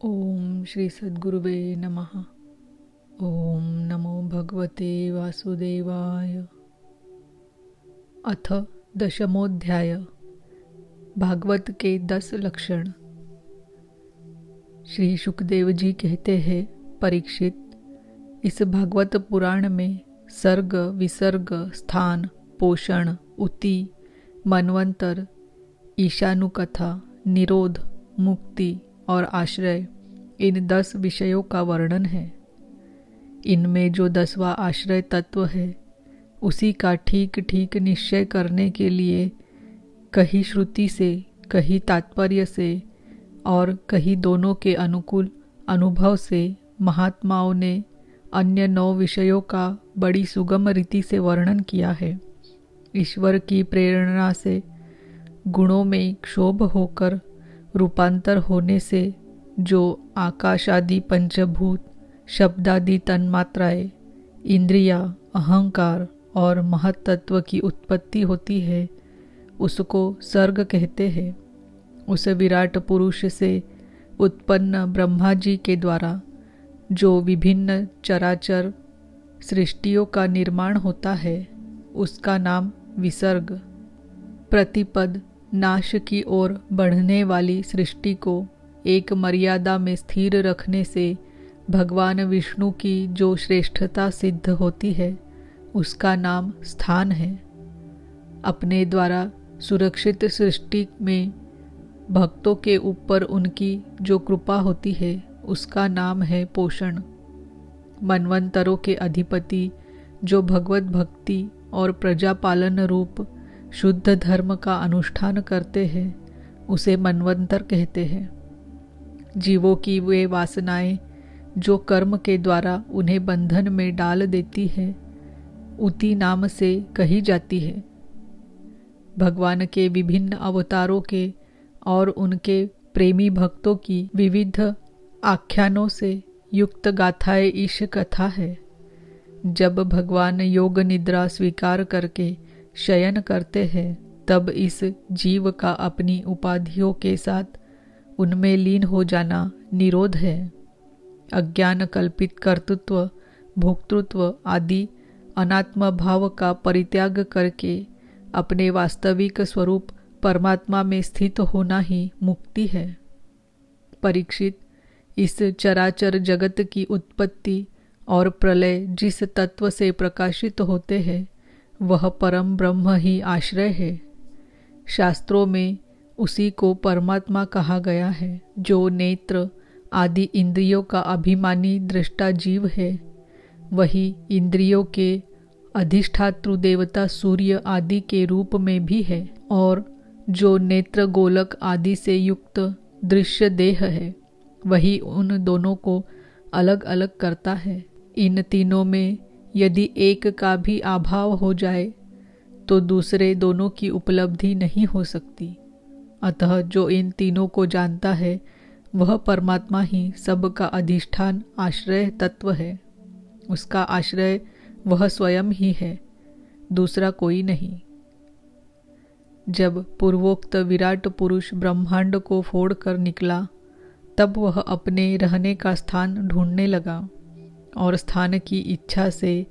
ओम श्री सद्गुरुवे नमः। ओम नमो भगवते वासुदेवाय। अथ दशमोध्याय। भागवत के 10 लक्षण। श्री सुखदेव जी कहते हैं, परीक्षित, इस भागवत पुराण में सर्ग, विसर्ग, स्थान, पोषण, उति, मनवंतर, ईशानुकथा, निरोध, मुक्ति और आश्रय, इन 10 विषयों का वर्णन है। इनमें जो 10वां आश्रय तत्व है, उसी का ठीक ठीक निश्चय करने के लिए कहीं श्रुति से, कहीं तात्पर्य से और कहीं दोनों के अनुकूल अनुभव से महात्माओं ने अन्य 9 विषयों का बड़ी सुगम रीति से वर्णन किया है। ईश्वर की प्रेरणा से गुणों में क्षोभ होकर रूपांतर होने से जो आकाश आदि पंचभूत, शब्दादि तन्मात्राएं, इंद्रिया, अहंकार और महत्तत्व की उत्पत्ति होती है, उसको सर्ग कहते हैं। उस विराट पुरुष से उत्पन्न ब्रह्मा जी के द्वारा जो विभिन्न चराचर सृष्टियों का निर्माण होता है, उसका नाम विसर्ग। प्रतिपद नाश की ओर बढ़ने वाली सृष्टि को एक मर्यादा में स्थिर रखने से भगवान विष्णु की जो श्रेष्ठता सिद्ध होती है, उसका नाम स्थान है। अपने द्वारा सुरक्षित सृष्टि में भक्तों के ऊपर उनकी जो कृपा होती है, उसका नाम है पोषण। मनवंतरों के अधिपति जो भगवत भक्ति और प्रजापालन रूप शुद्ध धर्म का अनुष्ठान करते हैं, उसे मनवंतर कहते हैं। जीवों की वे वासनाएं जो कर्म के द्वारा उन्हें बंधन में डाल देती है, उति नाम से कही जाती है। भगवान के विभिन्न अवतारों के और उनके प्रेमी भक्तों की विविध आख्यानों से युक्त गाथाएं ईश कथा है। जब भगवान योग निद्रा स्वीकार करके शयन करते हैं, तब इस जीव का अपनी उपाधियों के साथ उनमें लीन हो जाना निरोध है। अज्ञान कल्पित कर्तृत्व, भोक्तृत्व आदि अनात्म भाव का परित्याग करके अपने वास्तविक स्वरूप परमात्मा में स्थित होना ही मुक्ति है। परीक्षित, इस चराचर जगत की उत्पत्ति और प्रलय जिस तत्व से प्रकाशित होते हैं, वह परम ब्रह्म ही आश्रय है। शास्त्रों में उसी को परमात्मा कहा गया है, जो नेत्र आदि इंद्रियों का अभिमानी दृष्टा जीव है। वही इंद्रियों के अधिष्ठातृ देवता सूर्य आदि के रूप में भी है, और जो नेत्र गोलक आदि से युक्त दृश्य देह है, वही उन दोनों को अलग अलग करता है। इन तीनों में यदि एक का भी अभाव हो जाए तो दूसरे दोनों की उपलब्धि नहीं हो सकती। अतः जो इन तीनों को जानता है, वह परमात्मा ही सबका अधिष्ठान आश्रय तत्व है। उसका आश्रय वह स्वयं ही है, दूसरा कोई नहीं। जब पूर्वोक्त विराट पुरुष ब्रह्मांड को फोड़कर निकला, तब वह अपने रहने का स्थान ढूंढने लगा, और स्थान की इच्छा से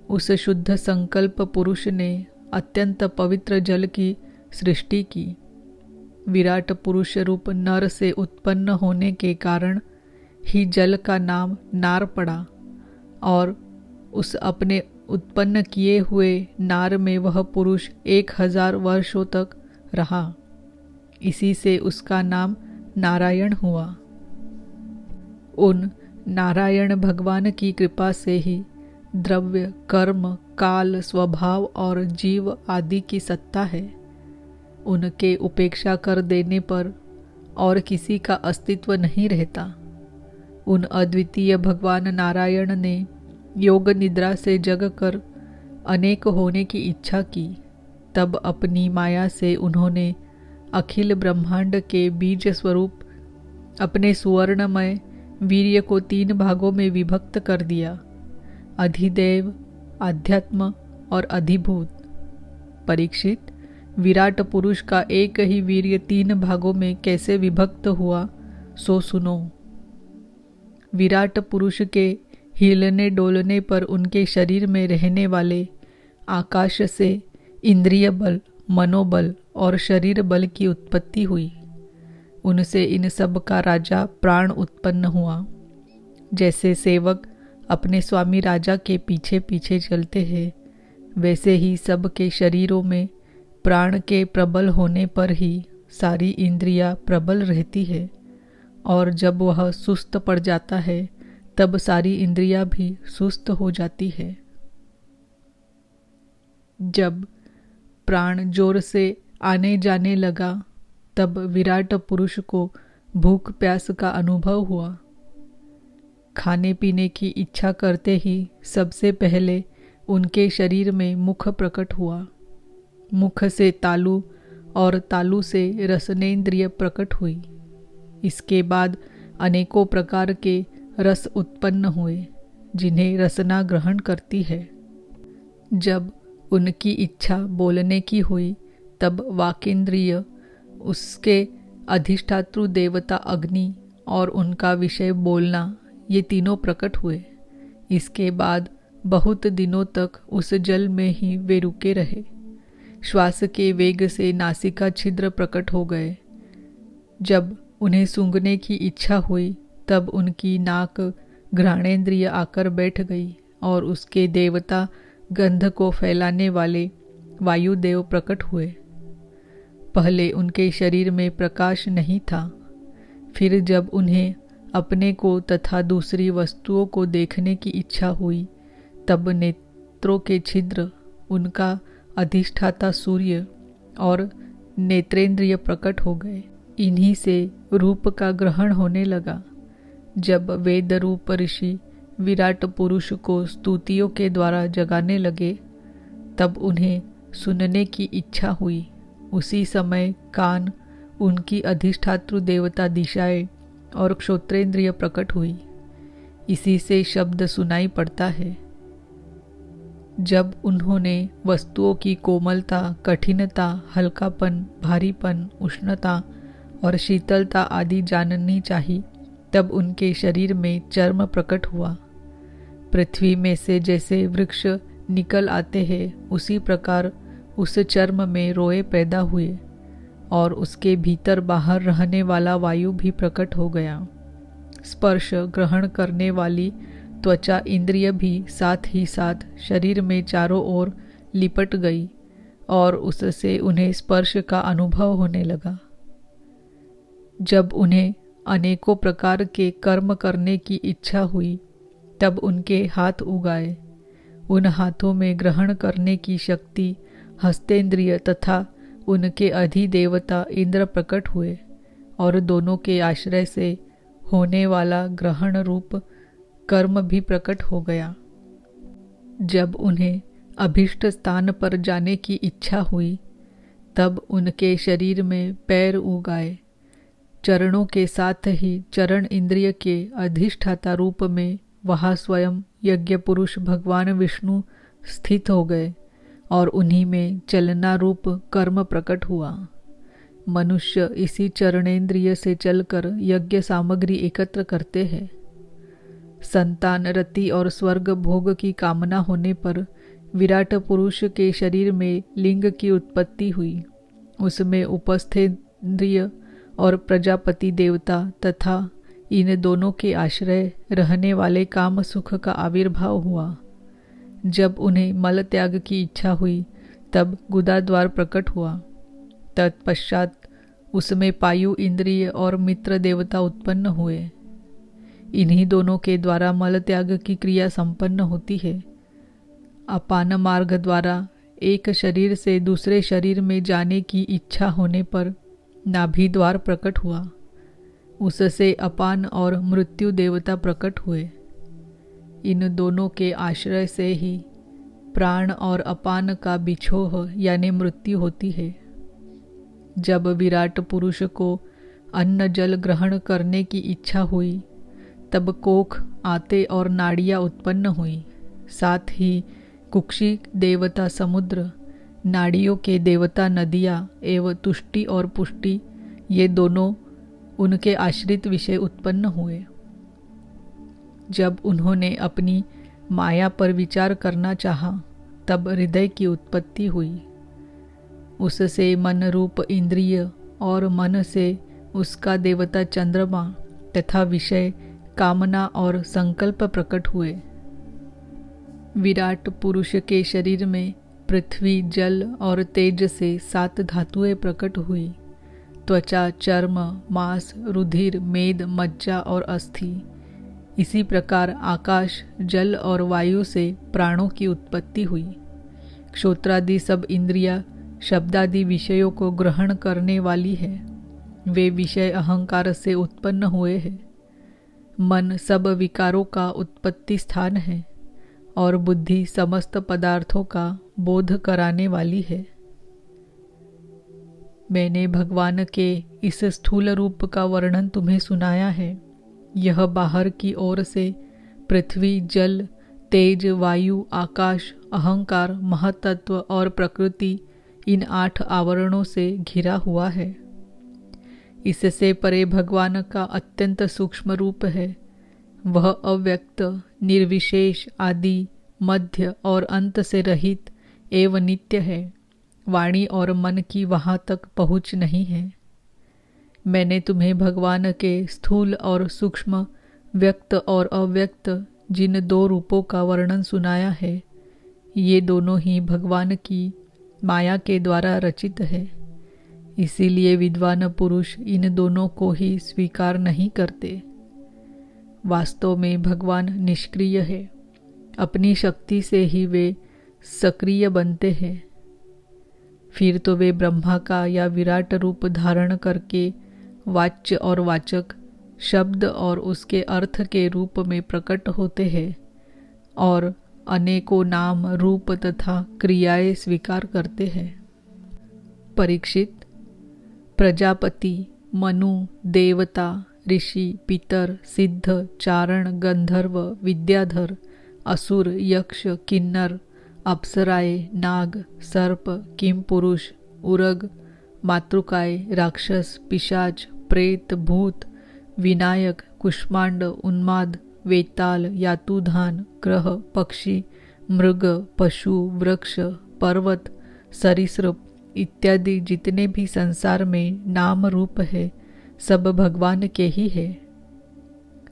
उस शुद्ध संकल्प पुरुष ने अत्यंत पवित्र जल की सृष्टि की। विराट पुरुष रूप नर से उत्पन्न होने के कारण ही जल का नाम नार पड़ा, और उस अपने उत्पन्न किए हुए नार में वह पुरुष 1000 वर्षों तक रहा। इसी से उसका नाम नारायण हुआ। उन नारायण भगवान की कृपा से ही द्रव्य, कर्म, काल, स्वभाव और जीव आदि की सत्ता है। उनके उपेक्षा कर देने पर और किसी का अस्तित्व नहीं रहता। उन अद्वितीय भगवान नारायण ने योग निद्रा से जगकर अनेक होने की इच्छा की। तब अपनी माया से उन्होंने अखिल ब्रह्मांड के बीज स्वरूप अपने सुवर्णमय वीर्य को 3 भागों में विभक्त कर दिया: अधिदेव, अध्यात्म और अधिभूत। परीक्षित, विराट पुरुष का एक ही वीर्य 3 भागों में कैसे विभक्त हुआ, सो सुनो। विराट पुरुष के हिलने डोलने पर उनके शरीर में रहने वाले आकाश से इंद्रिय बल, मनोबल और शरीर बल की उत्पत्ति हुई। उनसे इन सब का राजा प्राण उत्पन्न हुआ। जैसे सेवक अपने स्वामी राजा के पीछे पीछे चलते हैं, वैसे ही सब के शरीरों में प्राण के प्रबल होने पर ही सारी इंद्रियां प्रबल रहती है, और जब वह सुस्त पड़ जाता है तब सारी इंद्रियां भी सुस्त हो जाती है। जब प्राण जोर से आने जाने लगा तब विराट पुरुष को भूख प्यास का अनुभव हुआ। खाने पीने की इच्छा करते ही सबसे पहले उनके शरीर में मुख प्रकट हुआ। मुख से तालु और तालु से रसनेन्द्रिय प्रकट हुई। इसके बाद अनेकों प्रकार के रस उत्पन्न हुए जिन्हें रसना ग्रहण करती है। जब उनकी इच्छा बोलने की हुई तब वाकेंद्रिय, उसके अधिष्ठातृ देवता अग्नि और उनका विषय बोलना, ये तीनों प्रकट हुए। इसके बाद बहुत दिनों तक उस जल में ही वे रुके रहे। श्वास के वेग से नासिका छिद्र प्रकट हो गए। जब उन्हें सूंघने की इच्छा हुई तब उनकी नाक घ्राणेन्द्रिय आकर बैठ गई और उसके देवता गंध को फैलाने वाले वायुदेव प्रकट हुए। पहले उनके शरीर में प्रकाश नहीं था। फिर जब उन्हें अपने को तथा दूसरी वस्तुओं को देखने की इच्छा हुई तब नेत्रों के छिद्र, उनका अधिष्ठाता सूर्य और नेत्रेंद्रिय प्रकट हो गए। इन्हीं से रूप का ग्रहण होने लगा। जब वेद रूप ऋषि विराट पुरुष को स्तुतियों के द्वारा जगाने लगे तब उन्हें सुनने की इच्छा हुई। उसी समय कान, उनकी अधिष्ठातृ देवता दिशाएं और श्रोत्रेंद्रिय प्रकट हुई। इसी से शब्द सुनाई पड़ता है। जब उन्होंने वस्तुओं की कोमलता, कठिनता, हल्कापन, भारीपन, उष्णता और शीतलता आदि जाननी चाहिए तब उनके शरीर में चर्म प्रकट हुआ। पृथ्वी में से जैसे वृक्ष निकल आते हैं उसी प्रकार उस चर्म में रोए पैदा हुए और उसके भीतर बाहर रहने वाला वायु भी प्रकट हो गया। स्पर्श ग्रहण करने वाली त्वचा इंद्रिय भी साथ ही साथ शरीर में चारों ओर लिपट गई और उससे उन्हें स्पर्श का अनुभव होने लगा। जब उन्हें अनेकों प्रकार के कर्म करने की इच्छा हुई तब उनके हाथ उगाए। उन हाथों में ग्रहण करने की शक्ति हस्तेंद्रिय तथा उनके अधिदेवता इंद्र प्रकट हुए और दोनों के आश्रय से होने वाला ग्रहण रूप कर्म भी प्रकट हो गया। जब उन्हें अभीष्ट स्थान पर जाने की इच्छा हुई तब उनके शरीर में पैर उगाए। चरणों के साथ ही चरण इंद्रिय के अधिष्ठाता रूप में वहाँ स्वयं यज्ञ पुरुष भगवान विष्णु स्थित हो गए और उन्हीं में चलना रूप कर्म प्रकट हुआ। मनुष्य इसी चरणेन्द्रिय से चलकर यज्ञ सामग्री एकत्र करते हैं। संतान, रति और स्वर्ग भोग की कामना होने पर विराट पुरुष के शरीर में लिंग की उत्पत्ति हुई। उसमें उपस्थेन्द्रिय और प्रजापति देवता तथा इन दोनों के आश्रय रहने वाले काम सुख का आविर्भाव हुआ। जब उन्हें मल त्याग की इच्छा हुई तब गुदा द्वार प्रकट हुआ। तत्पश्चात उसमें पायु इंद्रिय और मित्र देवता उत्पन्न हुए। इन्हीं दोनों के द्वारा मल त्याग की क्रिया संपन्न होती है। अपान मार्ग द्वारा एक शरीर से दूसरे शरीर में जाने की इच्छा होने पर नाभि द्वार प्रकट हुआ। उससे अपान और मृत्यु देवता प्रकट हुए। इन दोनों के आश्रय से ही प्राण और अपान का बिछोह यानी मृत्यु होती है। जब विराट पुरुष को अन्न जल ग्रहण करने की इच्छा हुई तब कोख, आते और नाड़ियाँ उत्पन्न हुई। साथ ही कुक्षी देवता समुद्र, नाड़ियों के देवता नदियाँ एवं तुष्टि और पुष्टि, ये दोनों उनके आश्रित विषय उत्पन्न हुए। जब उन्होंने अपनी माया पर विचार करना चाहा, तब हृदय की उत्पत्ति हुई। उससे मन रूप इंद्रिय और मन से उसका देवता चंद्रमा तथा विषय कामना और संकल्प प्रकट हुए। विराट पुरुष के शरीर में पृथ्वी, जल और तेज से 7 धातुएं प्रकट हुई। त्वचा, चर्म, मांस, रुधिर, मेद, मज्जा और अस्थि। इसी प्रकार आकाश, जल और वायु से प्राणों की उत्पत्ति हुई। श्रोत्रादि सब इंद्रियां शब्दादि विषयों को ग्रहण करने वाली है। वे विषय अहंकार से उत्पन्न हुए हैं। मन सब विकारों का उत्पत्ति स्थान है और बुद्धि समस्त पदार्थों का बोध कराने वाली है। मैंने भगवान के इस स्थूल रूप का वर्णन तुम्हें सुनाया है। यह बाहर की ओर से पृथ्वी, जल, तेज, वायु, आकाश, अहंकार, महतत्व और प्रकृति, इन 8 आवरणों से घिरा हुआ है। इससे परे भगवान का अत्यंत सूक्ष्म रूप है। वह अव्यक्त, निर्विशेष, आदि, मध्य और अंत से रहित एवं नित्य है। वाणी और मन की वहाँ तक पहुँच नहीं है। मैंने तुम्हें भगवान के स्थूल और सूक्ष्म, व्यक्त और अव्यक्त जिन 2 रूपों का वर्णन सुनाया है, ये दोनों ही भगवान की माया के द्वारा रचित है। इसीलिए विद्वान पुरुष इन दोनों को ही स्वीकार नहीं करते। वास्तव में भगवान निष्क्रिय है। अपनी शक्ति से ही वे सक्रिय बनते हैं। फिर तो वे ब्रह्मा का या विराट रूप धारण करके वाच्य और वाचक, शब्द और उसके अर्थ के रूप में प्रकट होते हैं और अनेकों नाम, रूप तथा क्रियाएं स्वीकार करते हैं। परीक्षित, प्रजापति, मनु, देवता, ऋषि, पितर, सिद्ध, चारण, गंधर्व, विद्याधर, असुर, यक्ष, किन्नर, अप्सराएं, नाग, सर्प, किमपुरुष, उरग, मातृकाय, राक्षस, पिशाच, प्रेत, भूत, विनायक, कुष्मांड, उन्माद, वेताल, यातुधान, ग्रह, पक्षी, मृग, पशु, वृक्ष, पर्वत, सरीसृप इत्यादि जितने भी संसार में नाम रूप है, सब भगवान के ही है।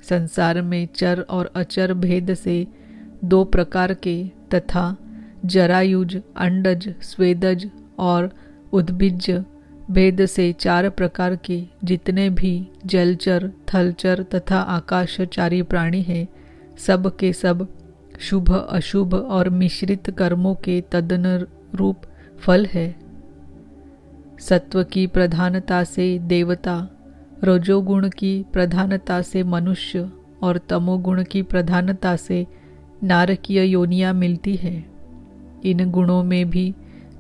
संसार में चर और अचर भेद से 2 प्रकार के तथा जरायुज, अंडज, स्वेदज और उद्भिज भेद से 4 प्रकार के जितने भी जलचर, थलचर तथा आकाशचारी प्राणी हैं, सब के सब शुभ, अशुभ और मिश्रित कर्मों के तदनुरूप फल है। सत्व की प्रधानता से देवता, रजोगुण की प्रधानता से मनुष्य और तमोगुण की प्रधानता से नारकीय योनियां मिलती है। इन गुणों में भी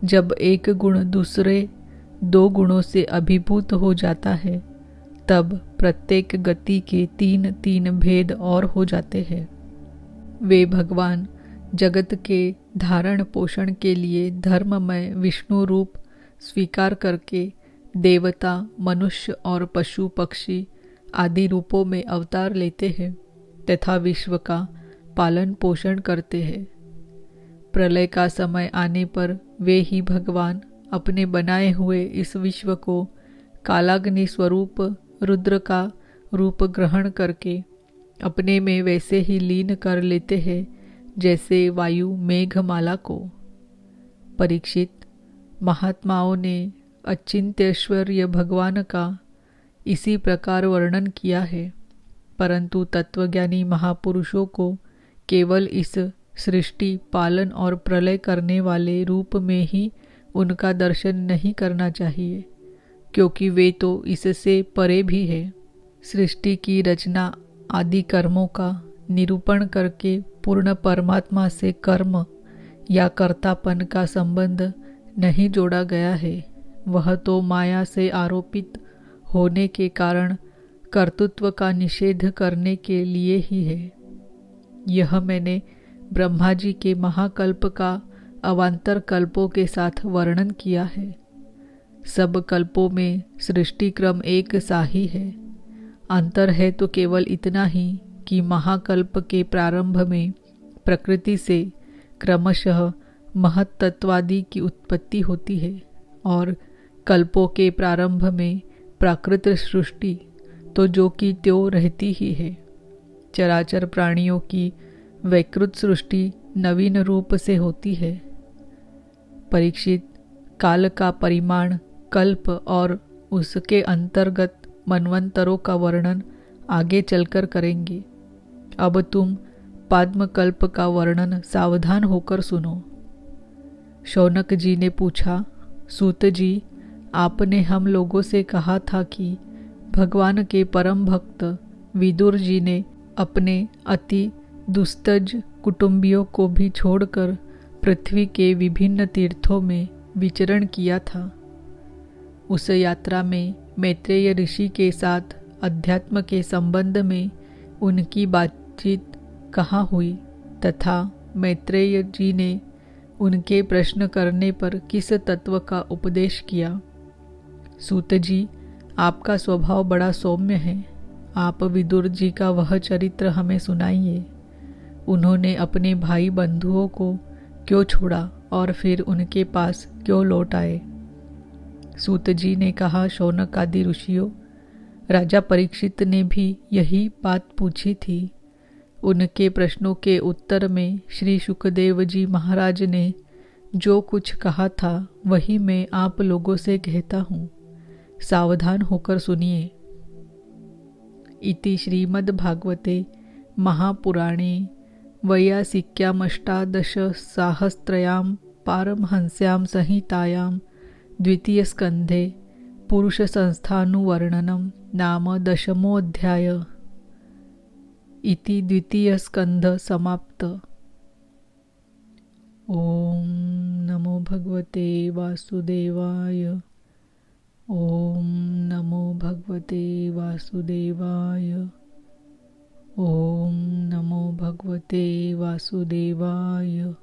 जब एक गुण दूसरे 2 गुणों से अभिभूत हो जाता है, तब प्रत्येक गति के 3-3 भेद और हो जाते हैं। वे भगवान जगत के धारण पोषण के लिए धर्ममय विष्णु रूप स्वीकार करके देवता, मनुष्य और पशु पक्षी आदि रूपों में अवतार लेते हैं तथा विश्व का पालन पोषण करते हैं। प्रलय का समय आने पर वे ही भगवान अपने बनाए हुए इस विश्व को कालाग्नि स्वरूप रुद्र का रूप ग्रहण करके अपने में वैसे ही लीन कर लेते हैं जैसे वायु मेघमाला को। परीक्षित, महात्माओं ने अचिंत्यश्वर्य भगवान का इसी प्रकार वर्णन किया है, परंतु तत्वज्ञानी महापुरुषों को केवल इस सृष्टि, पालन और प्रलय करने वाले रूप में ही उनका दर्शन नहीं करना चाहिए, क्योंकि वे तो इससे परे भी है। सृष्टि की रचना आदि कर्मों का निरूपण करके पूर्ण परमात्मा से कर्म या कर्तापन का संबंध नहीं जोड़ा गया है। वह तो माया से आरोपित होने के कारण कर्तृत्व का निषेध करने के लिए ही है। यह मैंने ब्रह्मा जी के महाकल्प का अवान्तर कल्पों के साथ वर्णन किया है। सब कल्पों में सृष्टि क्रम एक सा ही है। अंतर है तो केवल इतना ही कि महाकल्प के प्रारंभ में प्रकृति से क्रमशः महत्तत्वादि की उत्पत्ति होती है और कल्पों के प्रारंभ में प्राकृत सृष्टि तो जो कि त्यों रहती ही है। चराचर प्राणियों की वैकृत सृष्टि नवीन रूप से होती है। परीक्षित, काल का परिमाण कल्प और उसके अंतर्गत मनवंतरों का वर्णन आगे चलकर करेंगे। अब तुम पद्मकल्प का वर्णन सावधान होकर सुनो। शौनक जी ने पूछा, सूत जी, आपने हम लोगों से कहा था कि भगवान के परम भक्त विदुर जी ने अपने अति दुस्तज कुटुंबियों को भी छोड़कर पृथ्वी के विभिन्न तीर्थों में विचरण किया था। उस यात्रा में मैत्रेय ऋषि के साथ अध्यात्म के संबंध में उनकी बातचीत कहाँ हुई तथा मैत्रेय जी ने उनके प्रश्न करने पर किस तत्व का उपदेश किया। सूत जी, आपका स्वभाव बड़ा सौम्य है। आप विदुर जी का वह चरित्र हमें सुनाइए। उन्होंने अपने भाई बंधुओं को क्यों छोड़ा और फिर उनके पास क्यों लौट आए। सूत जी ने कहा, शौनक आदि ऋषियों, राजा परीक्षित ने भी यही बात पूछी थी। उनके प्रश्नों के उत्तर में श्री शुकदेव जी महाराज ने जो कुछ कहा था वही मैं आप लोगों से कहता हूँ। सावधान होकर सुनिए। इति श्रीमद्भागवते महापुराणे वैयासिक्यामष्टादशसाहस्रयां पारमहंस्यां संहितायां द्वितीयस्कन्धे पुरुषसंस्थानुवर्णनं नाम 10मोऽध्याय। इति द्वितीयस्कन्ध समाप्त। ओम नमो भगवते वासुदेवाय। ओम नमो भगवते वासुदेवाय। ओम नमो भगवते वासुदेवाय।